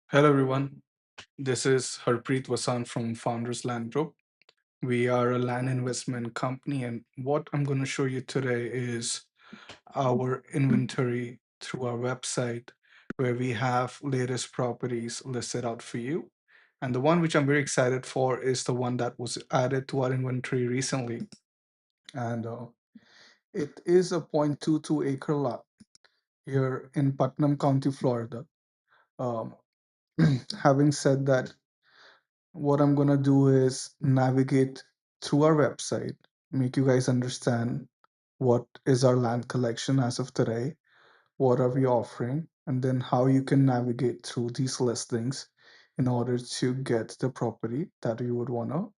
Hello, everyone. This is Harpreet Vasan from Founders Land Group. We are a land investment company, and what I'm going to show you today is our inventory through our website, where we have latest properties listed out for you. And the one which I'm very excited for is the one that was added to our inventory recently. And it is a 0.22 acre lot here in Putnam County, Florida. Um, having said that, what I'm going to do is navigate through our website, make you guys understand what is our land collection as of today, what are we offering, and then how you can navigate through these listings in order to get the property that you would want to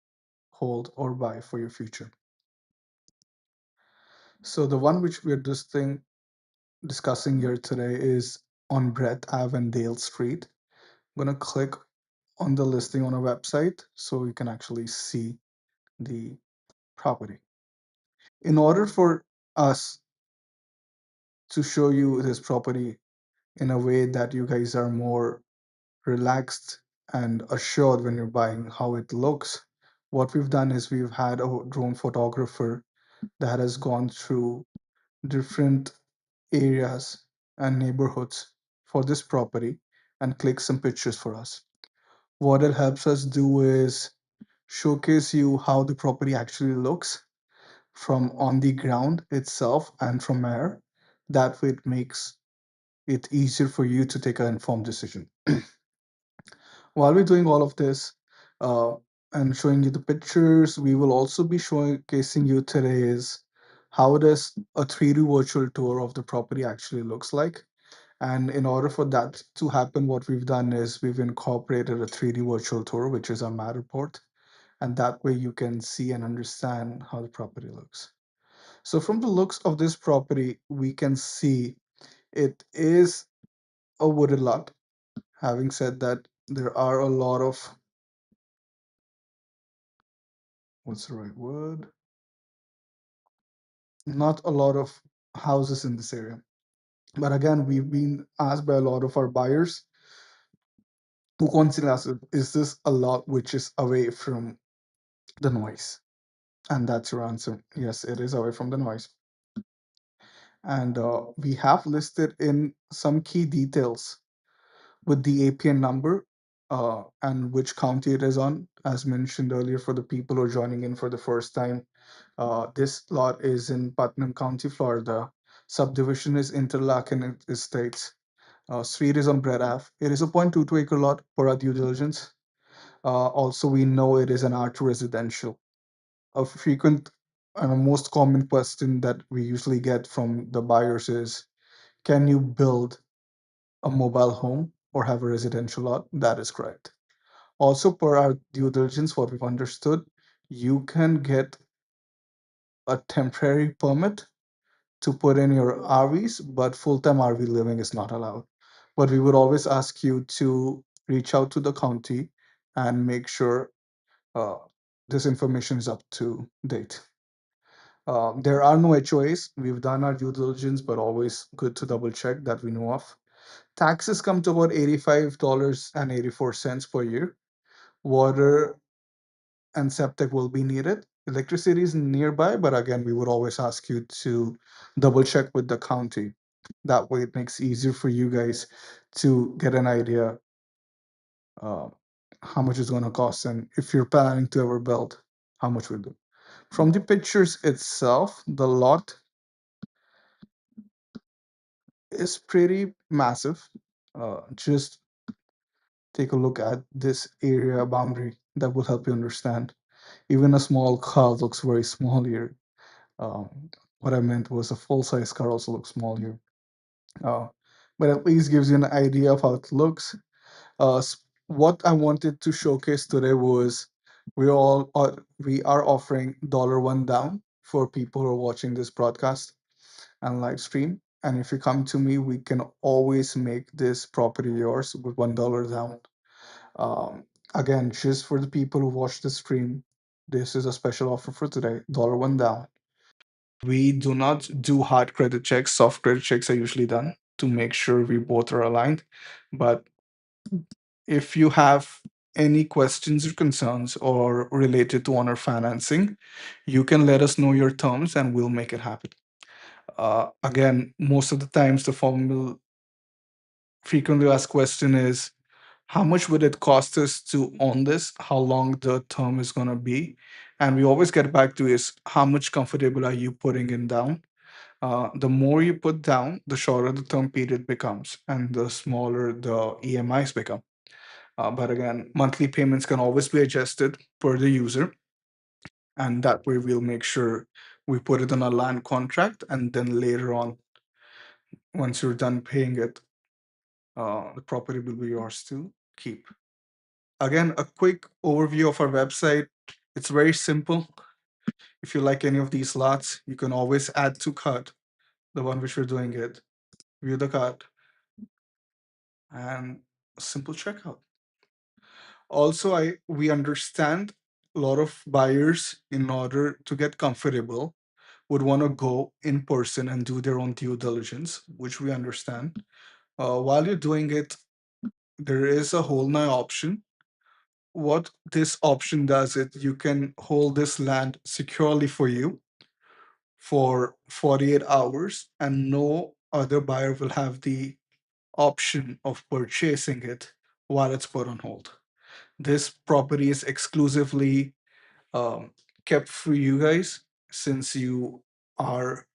hold or buy for your future. So the one which we're discussing here today is on Brett Ave and Dale Street. I'm going to click on the listing on our website so you can actually see the property. In order for us to show you this property in a way that you guys are more relaxed and assured when you're buying how it looks, what we've done is we've had a drone photographer that has gone through different areas and neighborhoods for this property and click some pictures for us. What it helps us do is showcase you how the property actually looks from on the ground itself and from air. That way, it makes it easier for you to take an informed decision. While we're doing all of this uh, and showing you the pictures, we will also be showcasing you today is how does a 3D virtual tour of the property actually looks like. And in order for that to happen, what we've done is we've incorporated a 3D virtual tour, which is our Matterport, and that way you can see and understand how the property looks. So from the looks of this property, we can see it is a wooded lot. Having said that, there are a lot of, what's the right word? Not a lot of houses in this area. But again, we've been asked by a lot of our buyers who consider us, is this a lot which is away from the noise? And that's your answer. Yes, it is away from the noise. And we have listed in some key details with the APN number and which county it is on. As mentioned earlier, for the people who are joining in for the first time, this lot is in Putnam County, Florida. Subdivision is Interlaken Estates. Street is on Brett Ave. It is a 0.22 acre lot per our due diligence. Also, we know it is an R2 residential. A frequent and a most common question that we usually get from the buyers is, can you build a mobile home or have a residential lot? That is correct. Also, per our due diligence, what we've understood, you can get a temporary permit to put in your RVs, but full-time RV living is not allowed. But we would always ask you to reach out to the county and make sure uh, this information is up to date. There are no HOAs. We've done our due diligence, but always good to double check that we know of. Taxes come to about $85.84 per year. Water and septic will be needed. Electricity is nearby, but again, we would always ask you to double check with the county. That way, it makes it easier for you guys to get an idea uh, how much it's going to cost, and if you're planning to ever build, how much will do. From the pictures itself, the lot is pretty massive. Just take a look at this area boundary that will help you understand. Even a small car looks very small here. What I meant was a full size car also looks small here. Uh, but at least gives you an idea of how it looks. What I wanted to showcase today was we are offering $1 down for people who are watching this broadcast and live stream. And if you come to me, we can always make this property yours with $1 down. Um, Again, just for the people who watch the stream, this is a special offer for today. $1 down. We do not do hard credit checks. Soft credit checks are usually done to make sure we both are aligned. But If you have any questions or concerns or related to owner financing, you can let us know your terms and we'll make it happen. Again, most of the times the formal frequently asked question is how much would it cost us to own this? How long the term is going to be? And we always get back to is how much comfortable are you putting in down? The more you put down, the shorter the term period becomes and the smaller the EMIs become. But again, monthly payments can always be adjusted per the user. And that way we'll make sure we put it on a land contract. And then later on, once you're done paying it, the property will be yours to keep. Again, a quick overview of our website. It's very simple. If you like any of these lots, you can always add to cart, the one which we're doing it, view the cart, and simple checkout. Also, I we understand a lot of buyers, in order to get comfortable, would want to go in person and do their own due diligence, which we understand. While you're doing it, there is a whole nother option. What this option does is you can hold this land securely for you for 48 hours, and no other buyer will have the option of purchasing it while it's put on hold. This property is exclusively um, kept for you guys since you are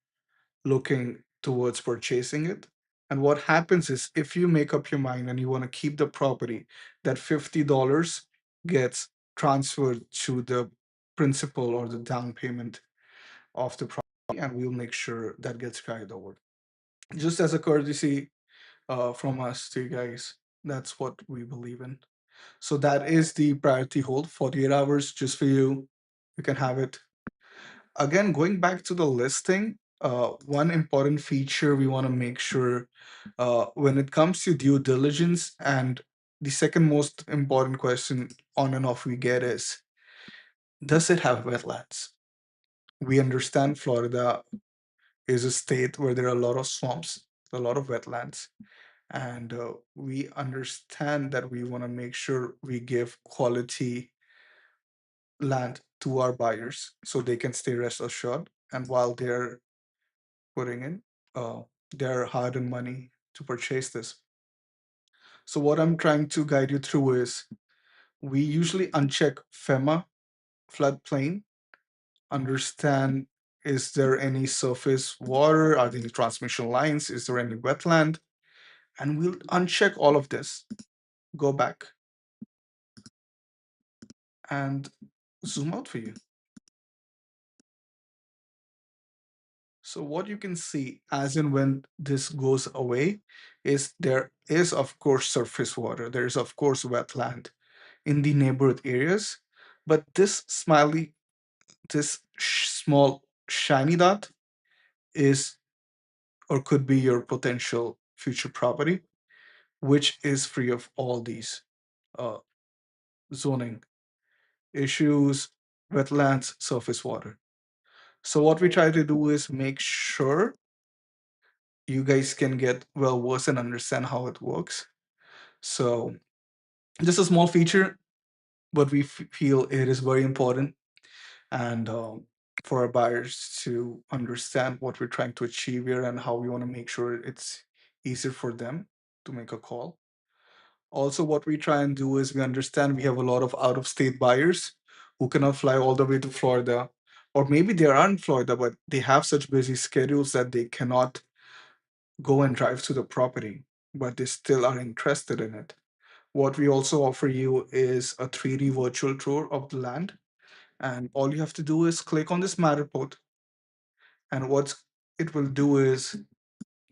looking towards purchasing it. And what happens is if you make up your mind and you want to keep the property, that $50 gets transferred to the principal or the down payment of the property, and we'll make sure that gets carried over. Just as a courtesy from us to you guys, that's what we believe in. So that is the priority hold, 48 hours just for you. You can have it. Again, going back to the listing, one important feature we want to make sure when it comes to due diligence, and the second most important question on and off we get is, does it have wetlands? We understand Florida is a state where there are a lot of swamps, a lot of wetlands, and we understand that we want to make sure we give quality land to our buyers so they can stay rest assured. And while they're putting in uh, their hard-earned money to purchase this. So what I'm trying to guide you through is we usually uncheck FEMA floodplain, understand is there any surface water, are there any transmission lines, is there any wetland, and we'll uncheck all of this, go back and zoom out for you. So what you can see as and when this goes away is there is of course surface water, there is of course wetland in the neighborhood areas, but this smiley, this small shiny dot is or could be your potential future property, which is free of all these uh, zoning issues, wetlands, surface water. So what we try to do is make sure you guys can get well versed and understand how it works. So just a small feature, but we feel it is very important, and for our buyers to understand what we're trying to achieve here and how we want to make sure it's easier for them to make a call. Also, what we try and do is we understand we have a lot of out of state buyers who cannot fly all the way to Florida, or maybe they are in Florida, but they have such busy schedules that they cannot go and drive to the property, but they still are interested in it. What we also offer you is a 3D virtual tour of the land. And all you have to do is click on this Matterport. And what it will do is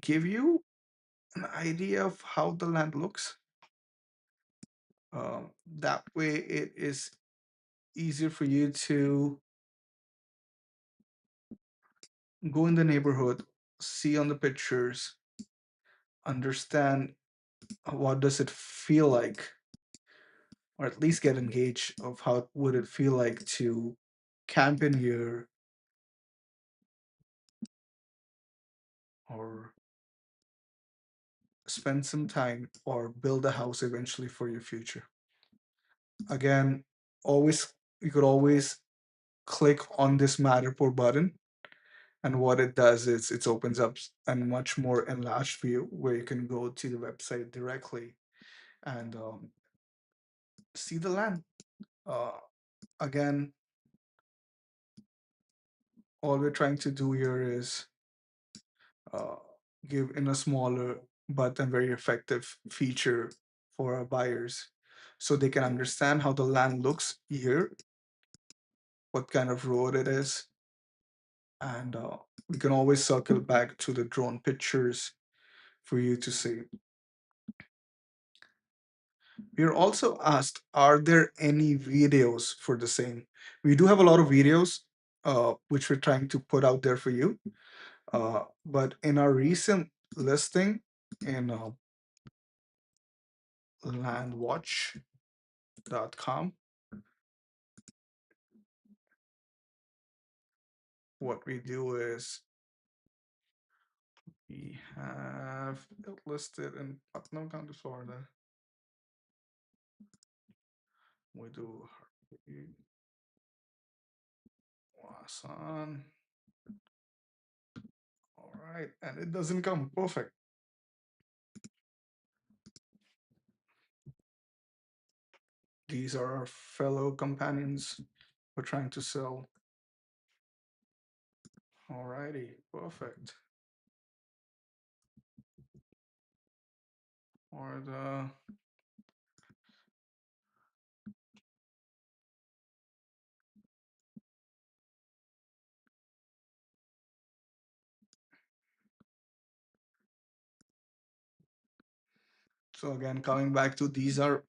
give you an idea of how the land looks. That way, it is easier for you to go in the neighborhood, see on the pictures, understand what does it feel like, or at least get engaged of how would it feel like to camp in here or spend some time, or build a house eventually for your future. Again, always you could always click on this Matterport button, and what it does is it opens up a much more enlarged view where you can go to the website directly and see the land. Uh, Again, all we're trying to do here is uh, give in a smaller but a very effective feature for our buyers so they can understand how the land looks here, what kind of road it is, and we can always circle back to the drone pictures for you to see. We are also asked, are there any videos for the same? We do have a lot of videos which we're trying to put out there for you. But in our recent listing in landwatch.com, what we do is we have it listed in Putnam County, Florida. We do Wasan. All right, and it doesn't come perfect. These are our fellow companions we're trying to sell. Alrighty, perfect. Or the so again, coming back to these are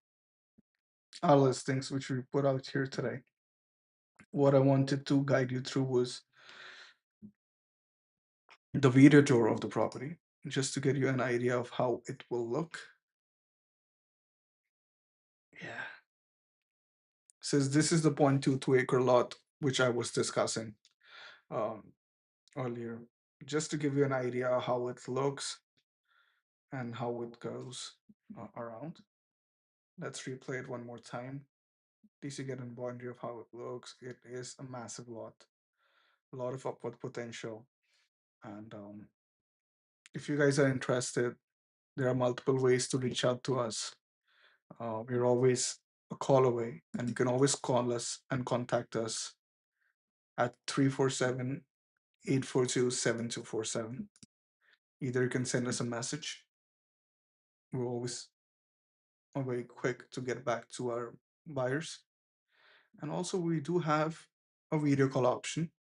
our listings which we put out here today. What I wanted to guide you through was the video tour of the property, just to get you an idea of how it will look. Yeah. Says this is the 0.22 acre lot which I was discussing um, earlier, just to give you an idea how it looks and how it goes around. Let's replay it one more time. At least you get an idea of how it looks. It is a massive lot, a lot of upward potential. And if you guys are interested, there are multiple ways to reach out to us. We're always a call away, and you can always call us and contact us at 347-842-7247. Either you can send us a message. We're always very quick to get back to our buyers. And also, we do have a video call option.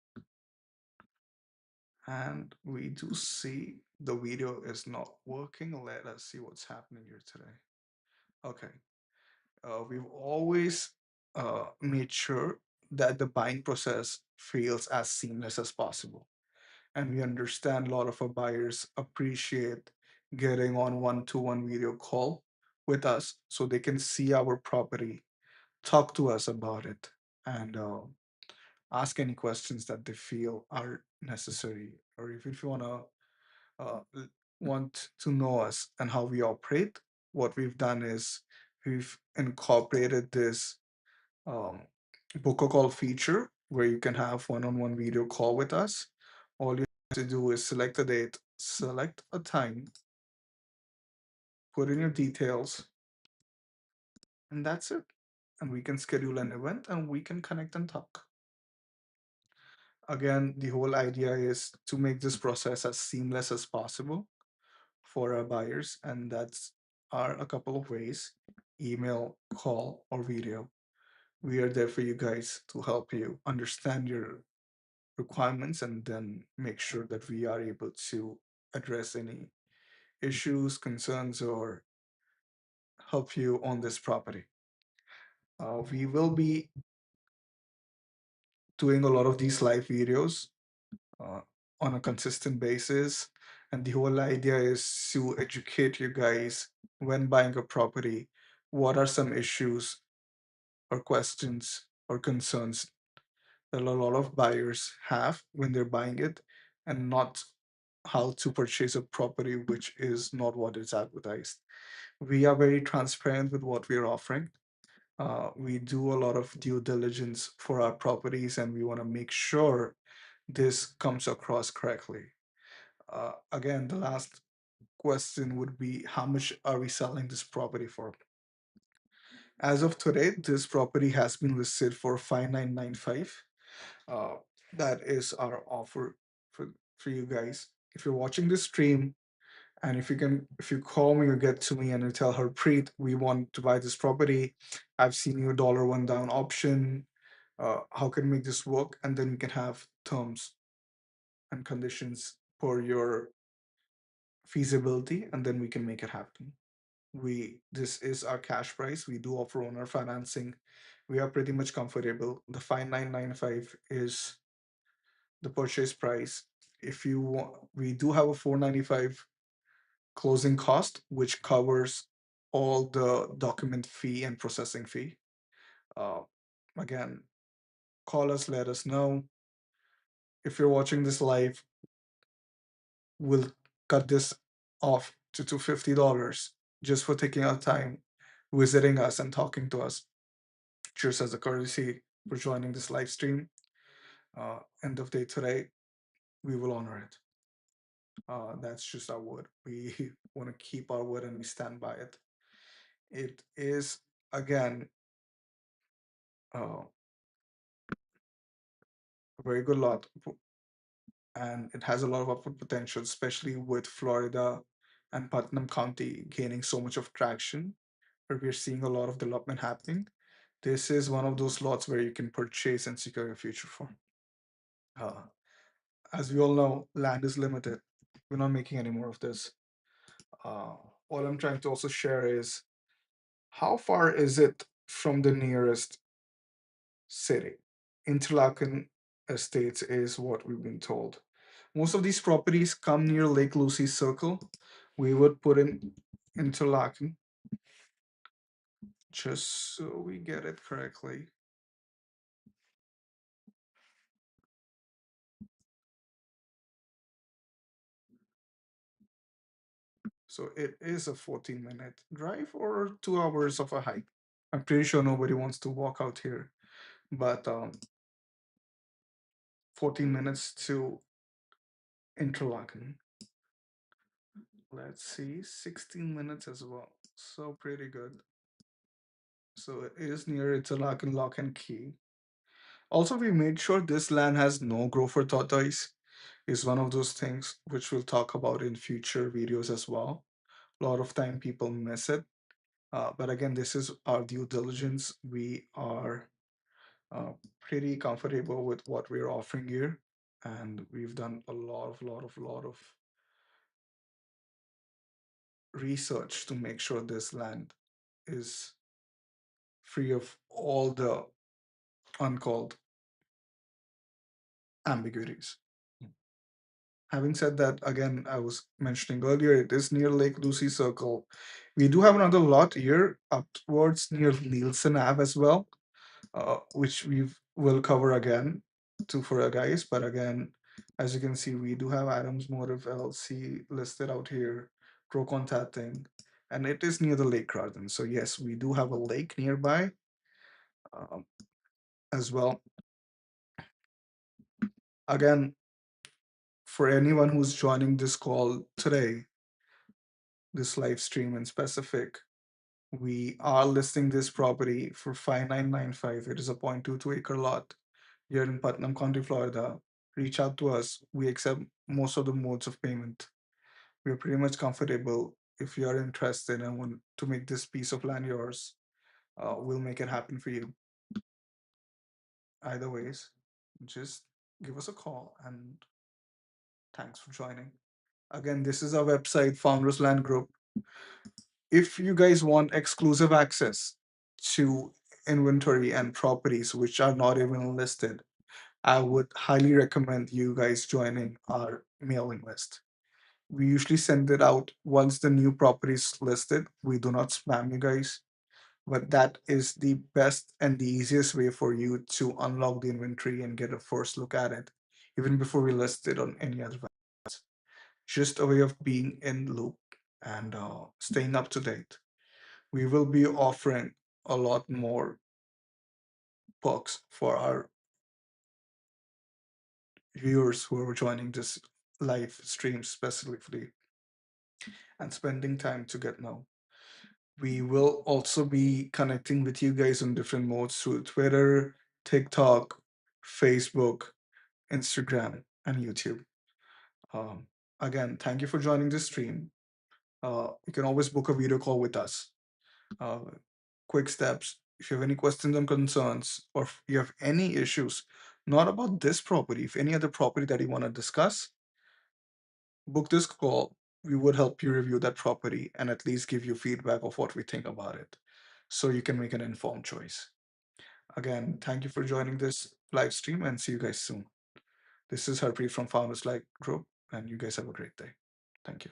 And we do see the video is not working. Let us see what's happening here today. Okay. We've always made sure that the buying process feels as seamless as possible. And we understand a lot of our buyers appreciate getting on one-to-one video call with us so they can see our property, talk to us about it, and ask any questions that they feel are necessary. Or if you want to know us and how we operate, what we've done is we've incorporated this um, book a call feature where you can have one-on-one video call with us. All you have to do is select a date, select a time, put in your details, and that's it. And we can schedule an event and we can connect and talk. Again, the whole idea is to make this process as seamless as possible for our buyers, and that's are a couple of ways: email, call, or video. We are there for you guys to help you understand your requirements and then make sure that we are able to address any issues, concerns, or help you on this property. We will be doing a lot of these live videos uh, on a consistent basis. And the whole idea is to educate you guys when buying a property. What are some issues or questions or concerns that a lot of buyers have when they're buying it and not how to purchase a property which is not what is advertised. We are very transparent with what we are offering. We do a lot of due diligence for our properties, and we want to make sure this comes across correctly. Again, the last question would be, how much are we selling this property for? As of today, this property has been listed for 5995. Uh, that is our offer for, for you guys. If you're watching this stream, and if you call me or get to me and you tell her, Preet, we want to buy this property. I've seen your dollar one down option. How can we make this work? And then we can have terms and conditions for your feasibility, and then we can make it happen. This is our cash price. We do offer owner financing. We are pretty much comfortable. The 5995 is the purchase price. If you want, we do have a 495 closing cost, which covers all the document fee and processing fee. Uh, Again, call us, let us know. If you're watching this live, we'll cut this off to $250 just for taking our time visiting us and talking to us. Cheers as a courtesy for joining this live stream. End of day today, we will honor it. That's just our word. We want to keep our word and we stand by it. It is, again, a very good lot, and it has a lot of upward potential, especially with Florida and Putnam County gaining so much of traction, where we're seeing a lot of development happening. This is one of those lots where you can purchase and secure your future for. Uh, as we all know, land is limited. We're not making any more of this. Uh, what I'm trying to also share is, how far is it from the nearest city? Interlaken Estates is what we've been told. Most of these properties come near Lake Lucy Circle. We would put in Interlaken just so we get it correctly. So it is a 14-minute drive or 2 hours of a hike. I'm pretty sure nobody wants to walk out here, but 14 minutes to Interlaken. Let's see, 16 minutes as well. So pretty good. So it is near Interlaken Lock and Key. Also, we made sure this land has no gopher tortoise. Is one of those things which we'll talk about in future videos as well. A lot of time people miss it. But again, this is our due diligence. We are pretty comfortable with what we're offering here. And we've done a lot of research to make sure this land is free of all the uncalled ambiguities. Having said that, again, I was mentioning earlier, it is near Lake Lucy Circle. We do have another lot here up towards near Nielsen Ave as well, which we will cover again to for our guys. But again, as you can see, we do have Adams Motive LLC listed out here, pro contacting, and it is near the lake garden. So yes, we do have a lake nearby um, as well. Again, for anyone who's joining this call today, this live stream in specific, we are listing this property for 5995. It is a 0.22 acre lot here in Putnam County, Florida. Reach out to us. We accept most of the modes of payment. We're pretty much comfortable. If you are interested and want to make this piece of land yours, we'll make it happen for you. Either ways, just give us a call, and thanks for joining. Again, this is our website, Founders Land Group. If you guys want exclusive access to inventory and properties which are not even listed, I would highly recommend you guys joining our mailing list. We usually send it out once the new property is listed. We do not spam you guys, but that is the best and the easiest way for you to unlock the inventory and get a first look at it, even before we list it on any other websites. just a way of being in loop and staying up to date. We will be offering a lot more perks for our viewers who are joining this live stream specifically and spending time to get know. We will also be connecting with you guys on different modes through Twitter, TikTok, Facebook, Instagram, and YouTube. Um, Again, thank you for joining this stream. You can always book a video call with us. Uh, Quick steps. If you have any questions and concerns, or if you have any issues, not about this property, if any other property that you want to discuss, book this call. We would help you review that property and at least give you feedback of what we think about it so you can make an informed choice. Again, thank you for joining this live stream and see you guys soon. This is Harpreet from Founders Like Group, and you guys have a great day. Thank you.